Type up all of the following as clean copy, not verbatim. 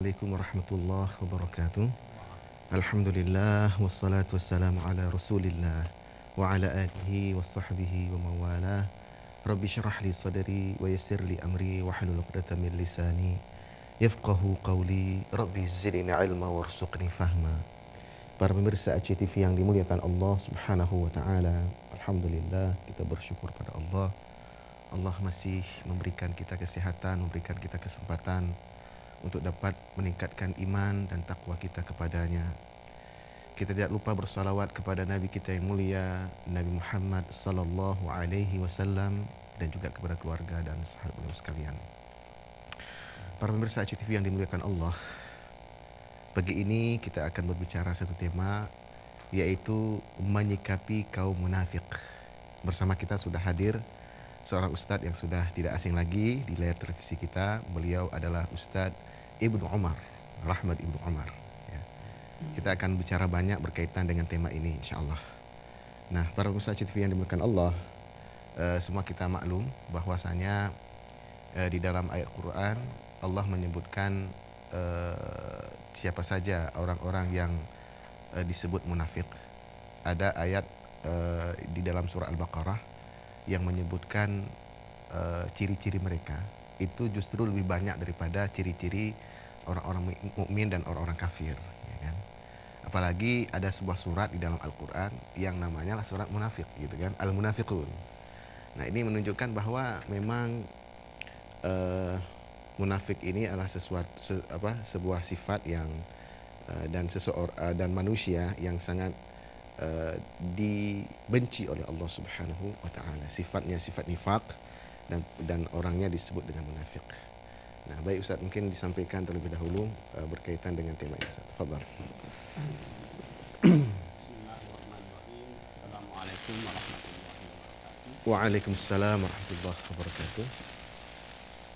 Assalamualaikum warahmatullahi wabarakatuh. Alhamdulillah wassalatu wassalamu ala Rasulillah wa ala alihi wa sahbihi wa mawalah. Rabbi syrah li sadri wa yassir li amri wa hlul 'uqdatam min lisani yafqahu qawli. Rabbi zidni ilma warzuqni fahma. Para pemirsa ACTV yang dimuliakan Allah Subhanahu wa taala, alhamdulillah kita bersyukur pada Allah. Allah masih memberikan kita kesehatan, memberikan kita kesempatan untuk dapat meningkatkan iman dan takwa kita kepadanya. Kita tidak lupa bersalawat kepada Nabi kita yang mulia, Nabi Muhammad sallallahu alaihi wasallam, dan juga kepada keluarga dan sahabat beliau sekalian. Para pemirsa ACTV yang dimuliakan Allah, pagi ini kita akan berbicara satu tema, yaitu menyikapi kaum munafik. Bersama kita sudah hadir seorang ustadz yang sudah tidak asing lagi di layar televisi kita. Beliau adalah Ustadz Ibnu Umar, Rahmat Ibnu Umar. Ya. Kita akan bicara banyak berkaitan dengan tema ini, insyaAllah. Nah, para pemirsa ACTV yang dimuliakan Allah, semua kita maklum bahwasanya di dalam ayat Quran Allah menyebutkan siapa saja orang-orang yang disebut munafik. Ada ayat di dalam surah Al-Baqarah yang menyebutkan ciri-ciri mereka itu justru lebih banyak daripada ciri-ciri orang-orang mukmin dan orang-orang kafir, ya kan? Apalagi ada sebuah surat di dalam Al-Quran yang namanya surat munafik, gitu kan, Al-Munafiqun. Nah, ini menunjukkan bahwa memang munafik ini adalah sebuah sifat yang dan manusia yang sangat dibenci oleh Allah Subhanahu wa taala. Sifatnya sifat nifaq dan orangnya disebut dengan munafik. Nah, baik Ustaz, mungkin disampaikan terlebih dahulu berkaitan dengan tema ini. Tafadhal. Bismillahirrahmanirrahim. Assalamualaikum warahmatullahi wabarakatuh. Waalaikumsalam warahmatullahi wabarakatuh.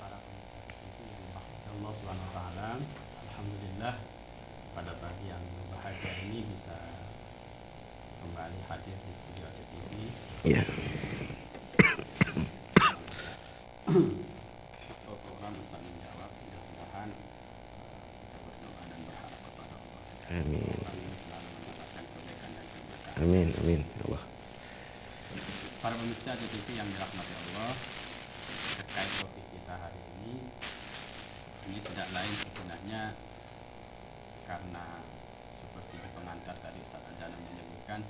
Para pemirsa TV yang dirahmati Allah Subhanahu wa taala, alhamdulillah pada pagi yang berbahagia ini bisa kembali hadir di studio ACTV. Iya. Untuk program Ustaz menjawab, mudah-mudahan kita berdoa dan berharap kepada Allah. Amin. Program ini selalu mendapatkan kebaikan dan keberkahan. Amin, amin, ya Allah. Para pemirsa ACTV yang dirahmati Allah, terkait topik kita hari ini tidak lain sebenarnya karena seperti di pengantar tadi Ustaz Ajana menyebutkan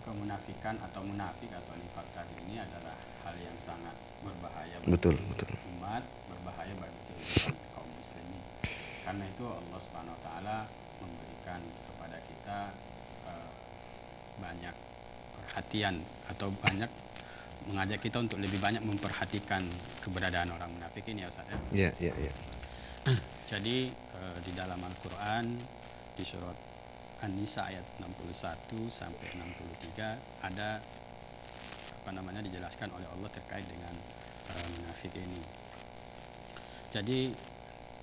kemunafikan atau munafik atau nifak tadi ini adalah hal yang sangat berbahaya bagi Betul, betul. umat, berbahaya bagi kehidupan kaum muslimin. Karena itu Allah Subhanahu wa taala memberikan kepada kita banyak perhatian atau banyak mengajak kita untuk lebih banyak memperhatikan keberadaan orang munafik ini, ya Ustaz ya. Iya, iya, iya. Jadi di dalam Al-Quran di surat An-Nisa ayat 61 sampai 63 ada dijelaskan oleh Allah terkait dengan munafik ini. Jadi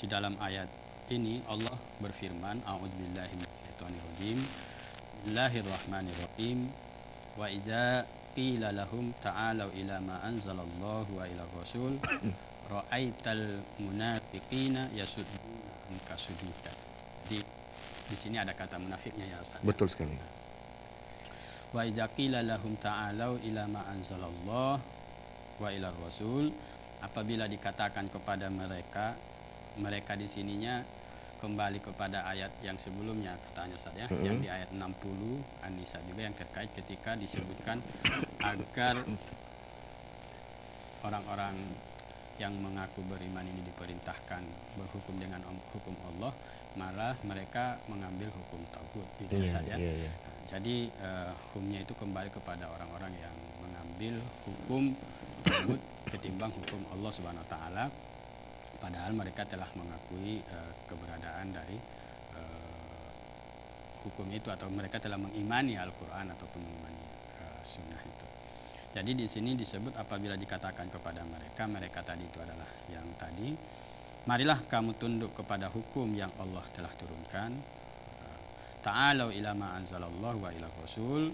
di dalam ayat ini Allah berfirman, A'udzubillahi minasyaitonirrajim. Bismillahirrahmanirrahim. Wa idza qila lahum ta'alu ila ma anzalallahu wa ila rasul ra'aital munafiqina yasudduna anka sududa. Di sini ada kata munafiknya, ya Ustaz. Betul sekali. Wa idza qila lahum ta'alu ila ma anzalallahu wa ila rasul, apabila dikatakan kepada mereka di sininya kembali kepada ayat yang sebelumnya, katanya Ustaz ya, yang di ayat 60 An-Nisa juga yang terkait ketika disebutkan agar orang-orang yang mengaku beriman ini diperintahkan berhukum dengan hukum Allah, malah mereka mengambil hukum tagut, gitu saja. Iya. Nah, jadi hukumnya itu kembali kepada orang-orang yang mengambil hukum tagut ketimbang hukum Allah Subhanahu wa taala, padahal mereka telah mengakui keberadaan dari hukum itu, atau mereka telah mengimani Al-Quran ataupun mengimani sunnah itu. Jadi di sini disebut apabila dikatakan kepada mereka tadi itu adalah yang tadi, marilah kamu tunduk kepada hukum yang Allah telah turunkan, ta'alau ila ma anzalallahu wa ila rasul,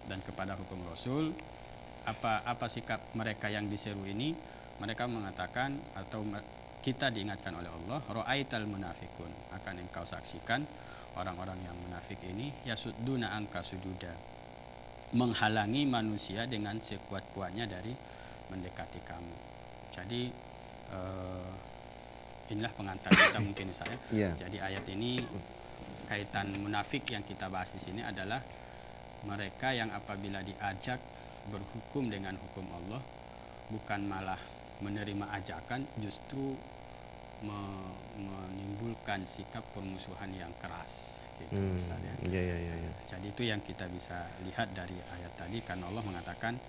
dan kepada hukum Rasul. Apa sikap mereka yang diseru ini? Mereka mengatakan atau kita diingatkan oleh Allah, ra'aital munafikun, akan engkau saksikan orang-orang yang munafik ini yasudduna angka sujuda, menghalangi manusia dengan sekuat-kuatnya dari mendekati kamu. Jadi inilah pengantar kita mungkin saya. Iya. Jadi ayat ini kaitan munafik yang kita bahas di sini adalah mereka yang apabila diajak berhukum dengan hukum Allah, bukan malah menerima ajakan, justru menimbulkan sikap permusuhan yang keras gitu Ustaz ya. Iya. Jadi itu yang kita bisa lihat dari ayat tadi, karena Allah mengatakan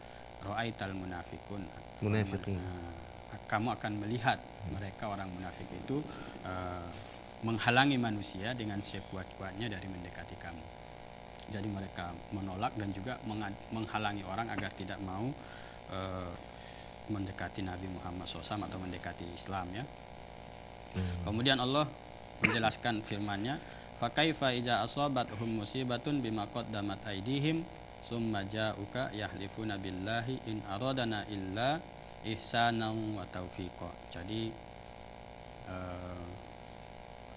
ra'aital munafikun, Munafiqin. kamu akan melihat mereka orang munafik itu menghalangi manusia dengan sekuat-kuatnya dari mendekati kamu. Jadi mereka menolak dan juga menghalangi orang agar tidak mau mendekati Nabi Muhammad SAW atau mendekati Islam ya. Kemudian Allah menjelaskan firman-Nya, fakaifa idza asabathum musibatun bima qaddamat aydihim summa ja'uka yahlifuna billahi in aradana illa ihsanan wa taufiqa. Jadi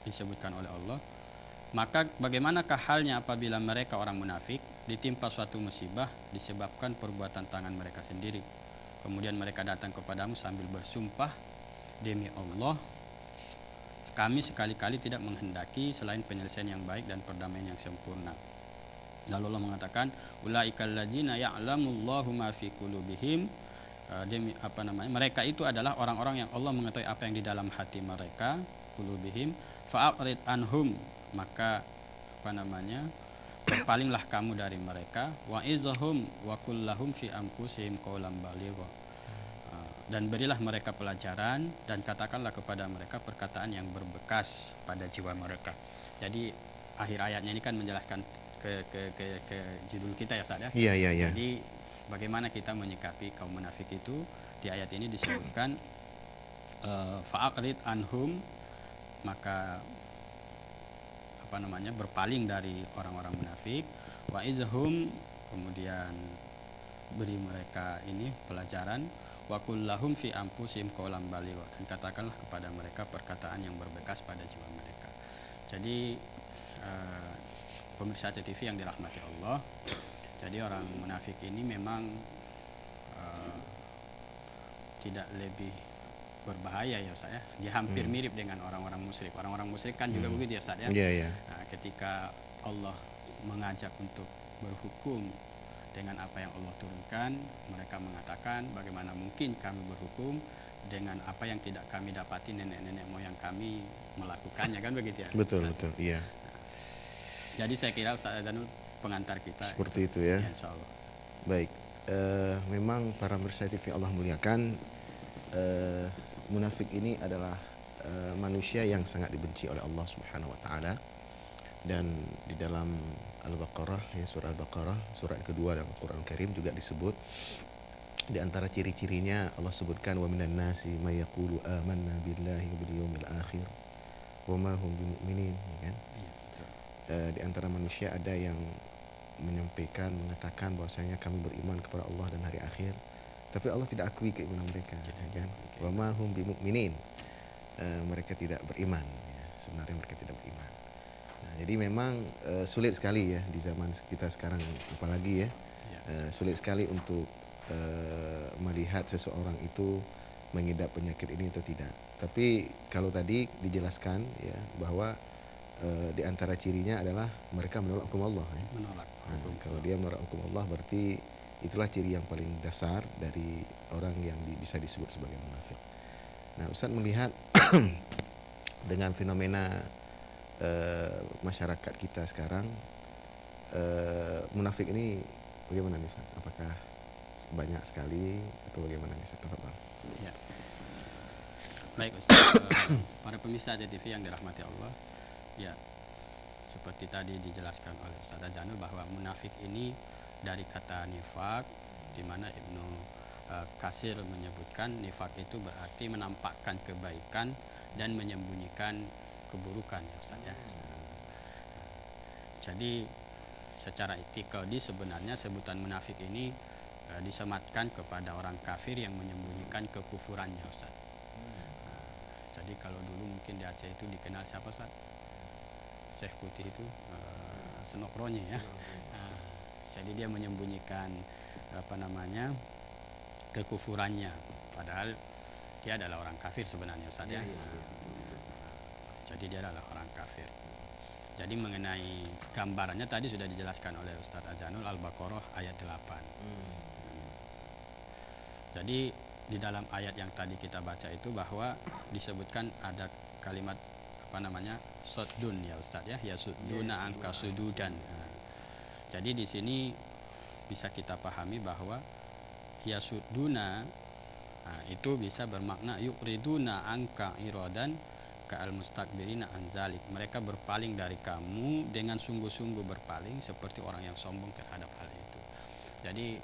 disebutkan oleh Allah, maka bagaimanakah halnya apabila mereka orang munafik ditimpa suatu musibah disebabkan perbuatan tangan mereka sendiri, kemudian mereka datang kepadamu sambil bersumpah, demi Allah kami sekali-kali tidak menghendaki selain penyelesaian yang baik dan perdamaian yang sempurna. Lalu Allah mengatakan, ulaikal ladzina ya'lamullahu ma fi qulubihim, mereka itu adalah orang-orang yang Allah mengetahui apa yang di dalam hati mereka, qulubihim, fa'rid anhum, maka berpalinglah kamu dari mereka, wa izhum wa kullahum fi anfusihim qawlan baligha, dan berilah mereka pelajaran dan katakanlah kepada mereka perkataan yang berbekas pada jiwa mereka. Jadi akhir ayatnya ini kan menjelaskan ke judul kita ya Ustaz ya. Iya. Jadi bagaimana kita menyikapi kaum munafik itu, di ayat ini disebutkan fa'aqrid anhum, maka berpaling dari orang-orang munafik, wa izhum, kemudian beri mereka ini pelajaran, wa kullahum fi anfusihim qawlan baligha, dan katakanlah kepada mereka perkataan yang berbekas pada jiwa mereka. Jadi pemirsa TV yang dirahmati Allah, jadi orang munafik ini memang tidak lebih berbahaya ya Ustaz ya. Dia hampir mirip dengan orang-orang musyrik. Orang-orang musyrik kan juga begitu ya Ustaz ya. Iya. Nah, ketika Allah mengajak untuk berhukum dengan apa yang Allah turunkan, mereka mengatakan bagaimana mungkin kami berhukum dengan apa yang tidak kami dapati nenek-nenek moyang kami melakukannya, kan begitu ya. Betul, iya. Jadi saya kira Ustaz Danul pengantar kita seperti itu ya. Insya Allah. Baik, memang para pemirsa TV Allah muliakan, munafik ini adalah manusia yang sangat dibenci oleh Allah Subhanahu wa taala. Dan di dalam Al-Baqarah, ya, surah Al-Baqarah, surah kedua dalam Al-Quran Karim juga disebut, di antara ciri-cirinya Allah sebutkan, wa minan nasi may yaqulu amanna billahi wa bil yawmil akhir wa ma hum bimu'minin, ya kan? Di antara manusia ada yang mengatakan bahwasanya kami beriman kepada Allah dan hari akhir, tapi Allah tidak akui keimanan mereka, ya kan? Wa ma hum bimu'minin, mereka tidak beriman, ya. Sebenarnya mereka tidak beriman. Jadi memang sulit sekali ya di zaman kita sekarang, apalagi ya, sulit sekali untuk melihat seseorang itu mengidap penyakit ini atau tidak. Tapi kalau tadi dijelaskan ya bahwa di antara cirinya adalah mereka menolak hukum Allah. Ya. Menolak. Kalau dia menolak hukum Allah, berarti itulah ciri yang paling dasar dari orang yang bisa disebut sebagai munafik. Nah, Ustaz melihat dengan fenomena masyarakat kita sekarang, munafik ini bagaimana nih Ustaz? Apakah banyak sekali atau bagaimana nih Ustaz? Ya. Baik Ustaz, para pemirsa TV yang dirahmati Allah, ya seperti tadi dijelaskan oleh Ustaz Janul bahwa munafik ini dari kata nifak, di mana Ibnu Katsir menyebutkan nifak itu berarti menampakkan kebaikan dan menyembunyikan keburukan ya Ustaz ya. Jadi secara itikadi sebenarnya sebutan munafik ini disematkan kepada orang kafir yang menyembunyikan kekufurannya Ustaz. Jadi kalau dulu mungkin di Aceh itu dikenal siapa Ustaz? Syekh Putih itu Senokronye ya. Jadi dia menyembunyikan kekufurannya, padahal dia adalah orang kafir sebenarnya Ustaz ya. Jadi dia adalah orang kafir. Jadi mengenai gambarannya tadi sudah dijelaskan oleh Ustadz Azanul Al-Baqarah ayat 8. Jadi di dalam ayat yang tadi kita baca itu bahwa disebutkan ada kalimat soddun ya Ustadz ya, yasudduna angka sududan. Jadi di sini bisa kita pahami bahwa yasudduna itu bisa bermakna yuriduna angka iradan ka'al mustakbirina anzalik. Mereka berpaling dari kamu dengan sungguh-sungguh berpaling seperti orang yang sombong terhadap hal itu. Jadi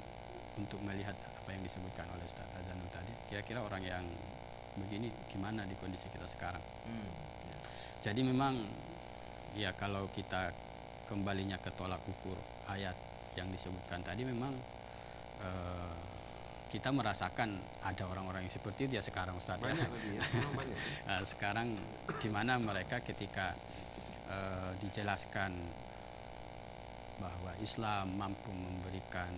untuk melihat apa yang disebutkan oleh Ustaz Azanul tadi, kira-kira orang yang begini gimana di kondisi kita sekarang. Jadi memang ya kalau kita kembalinya ke tolak ukur ayat yang disebutkan tadi, memang kita merasakan ada orang-orang yang seperti itu ya sekarang Ustaz ya. Banyak. Sekarang gimana mereka ketika dijelaskan bahwa Islam mampu memberikan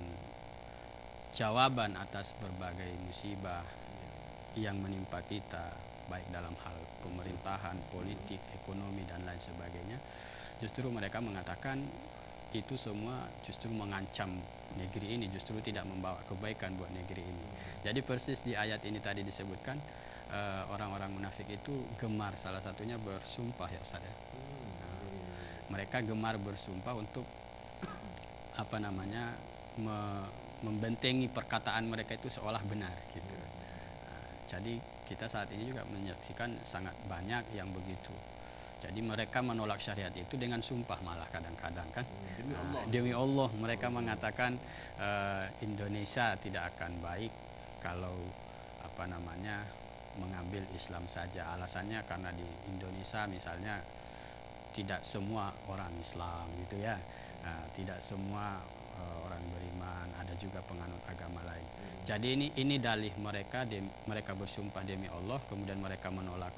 jawaban atas berbagai musibah yang menimpa kita, baik dalam hal pemerintahan, politik, ekonomi dan lain sebagainya, justru mereka mengatakan itu semua justru mengancam negeri ini, justru tidak membawa kebaikan buat negeri ini. Jadi persis di ayat ini tadi disebutkan orang-orang munafik itu gemar, salah satunya bersumpah ya Ustaz ya. Mereka gemar bersumpah untuk membentengi perkataan mereka itu seolah benar gitu. Jadi kita saat ini juga menyaksikan sangat banyak yang begitu. Jadi mereka menolak syariat itu dengan sumpah malah kadang-kadang kan. Demi Allah mereka mengatakan Indonesia tidak akan baik kalau mengambil Islam saja. Alasannya karena di Indonesia misalnya tidak semua orang Islam gitu ya. Tidak semua orang beriman, ada juga penganut agama lain. Jadi ini dalih mereka, mereka bersumpah demi Allah, kemudian mereka menolak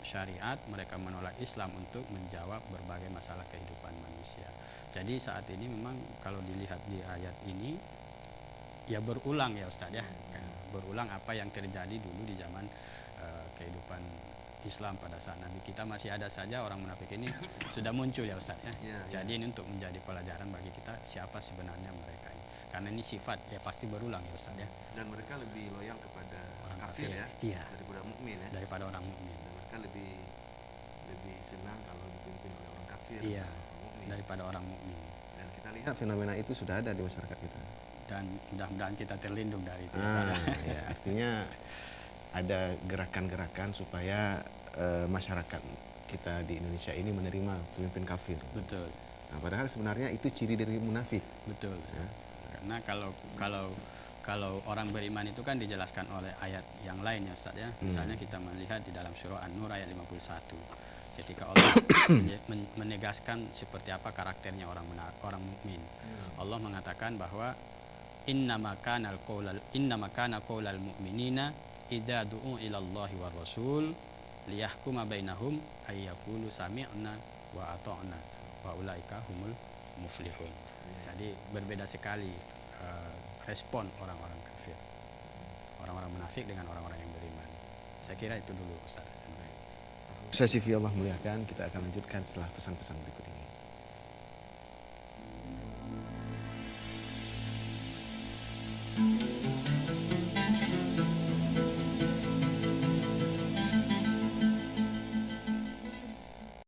syariat, mereka menolak Islam untuk menjawab berbagai masalah kehidupan manusia. Jadi saat ini memang kalau dilihat di ayat ini ya berulang ya Ustaz ya, berulang apa yang terjadi dulu di zaman kehidupan Islam pada saat Nabi kita masih ada saja orang munafik ini sudah muncul ya Ustaz ya. Jadi ini untuk menjadi pelajaran bagi kita siapa sebenarnya mereka ini. Karena ini sifat ya pasti berulang ya Ustaz ya. Dan mereka lebih loyal kepada Orang kafir ya, iya, daripada mukmin ya. daripada orang mukmin. Dan mereka lebih senang kalau dipimpin oleh orang kafir, Iya, orang mukmin. daripada orang mukmin. Dan kita lihat fenomena itu sudah ada di masyarakat kita. Dan mudah-mudahan kita terlindung dari itu ya Ustaz ya. Ya, artinya ada gerakan-gerakan supaya masyarakat kita di Indonesia ini menerima pemimpin kafir. Betul. Nah, padahal sebenarnya itu ciri dari munafik. Betul Ustaz. Karena kalau orang beriman itu kan dijelaskan oleh ayat yang lain ya Ustaz ya. Misalnya kita melihat di dalam surah An-Nur ayat 51. Ketika Allah menegaskan seperti apa karakternya orang mukmin. Allah mengatakan bahwa innama kana qaulal mu'minina idza du'u ila Allahi war rasul liyahkuma bainahum ay yaqulu sami'na wa ata'na wa ulaika humul muflihun. Jadi berbeda sekali respon orang-orang kafir, orang-orang munafik dengan orang-orang yang beriman. Saya kira itu dulu Ustaz. Sesi Allah muliakan, kita akan lanjutkan setelah pesan-pesan berikut ini.